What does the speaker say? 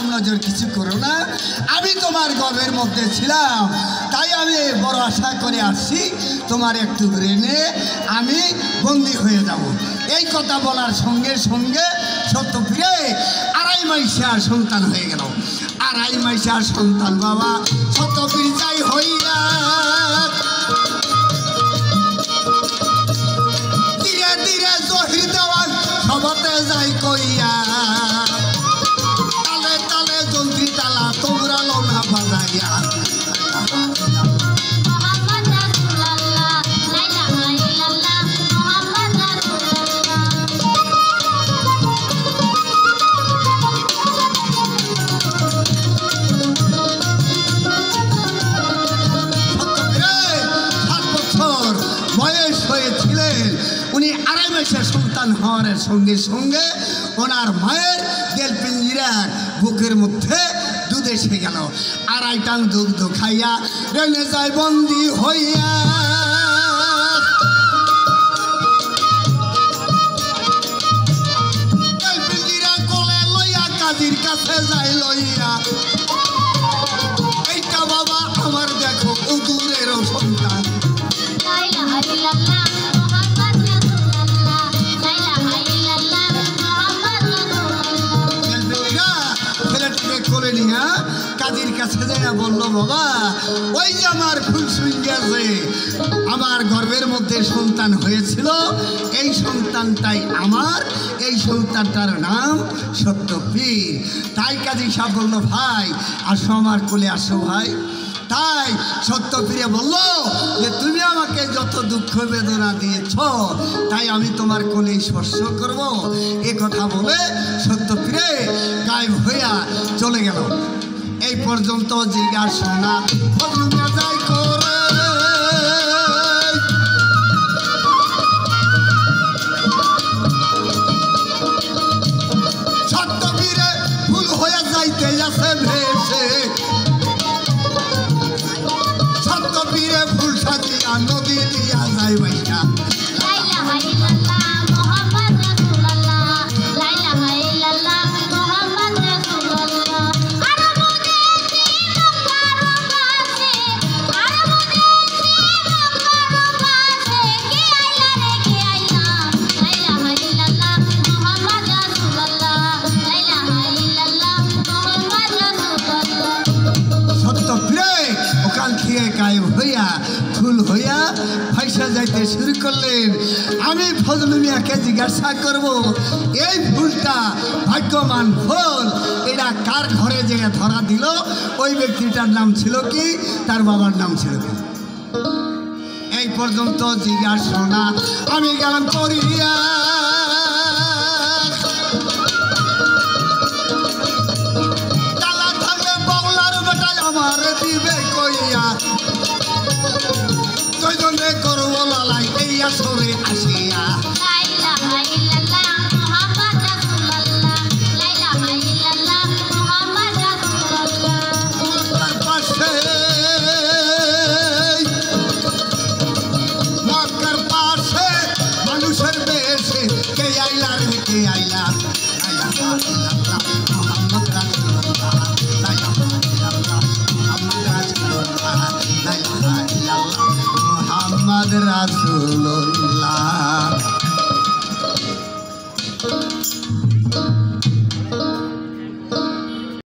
খারাপ নজর কিছু করো না। আমি তোমার গর্ভের মধ্যে ছিলাম, তাই আমি বড় আশা করে আসছি তোমার একটু ঋণে আমি বন্দী হয়ে যাব। এই কথা বলার সঙ্গে সঙ্গে সত্যপীরে 2.5 মাসের সন্তান হয়ে গেল। 2.5 মাসের সন্তান বাবা সত্যপীর যাই হইয়া ধীরে ধীরে জহির দেওয়ান সবতে যাই কইয়া তালে তালে যন্ত্রী তালা তোমরা লোনা বাজাইয়া সন্তান হওয়ার সঙ্গে সঙ্গে ওনার মায়ের দেলপিঞ্জিরার বুকের মধ্যে দুধ এসে গেল। 2.5 টান দুধ খাইয়া রেলে যায় বন্দি হইয়া। দেলপিঞ্জিরা কোলে লইয়া কাজীর কাছে যাই লইয়া, এইটা বাবা আমার দেখো উদুরেরও সন্তান। কাজীর কাছে যায় বললো বাবা ওই যে আমার ফুলসুইয়াছে আমার গর্ভের মধ্যে সন্তান হয়েছিল, এই সন্তানটাই আমার, এই সন্তানটার নাম সত্যপীর। তাই কাজী সাহেব বললো ভাই আসো আমার কোলে আসো ভাই। তাই সত্যপীরে বলল যে তুমি আমাকে যত দুঃখ বেদনা দিয়েছ তাই আমি তোমার কোলে স্পর্শ করব। এ কথা বলে সত্যপীরে গায়েব হইয়া চলে গেল। এই পর্যন্ত জিজ্ঞাসা যাই করে সত্যপীরে ভুল হয়ে যাইতে আছে ভেসে, সত্যপীরে ফুল সাজিয়া নদী দিয়া যাই ভাইয়া। ফুল হইয়া ফাইসা যাইতে শুরু করলেন। আমি ফজলু মিয়াকে জিজ্ঞাসা করব এই ফুলটা ভাগ্যবান ফুল এটা কার ঘরে যে ধরা দিল, ওই ব্যক্তিটার নাম ছিল কি, তার বাবার নাম ছিল কি? এই পর্যন্ত জিজ্ঞাসা আমি গেলাম করিয়া। তালা থাকলে বগলার বেটায় আমার দিবে কইয়া, দুইজনে করবো লালাই এই আসরে আসিয়া। মক্কার পাশে মানুষের বেশে কে আইলা রে কে আইলা, মোহাম্মদ রাসূলুল্লাহ, মোহাম্মদ রাসূলুল্লাহ।